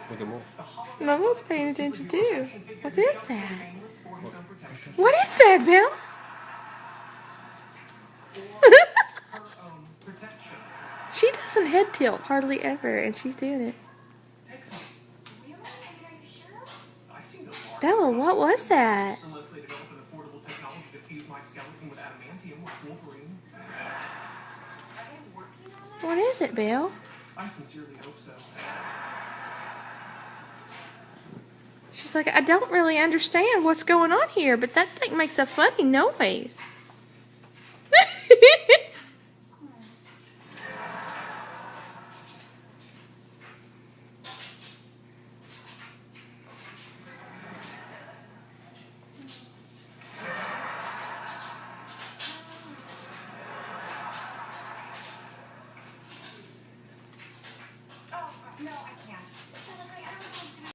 Look at more. Momo's paying attention too. What is that? What is that, Bill? She doesn't head tilt hardly ever, and she's doing it. Bella, what was that? What is it, Bill? She's like, I don't really understand what's going on here, but that thing makes a funny noise.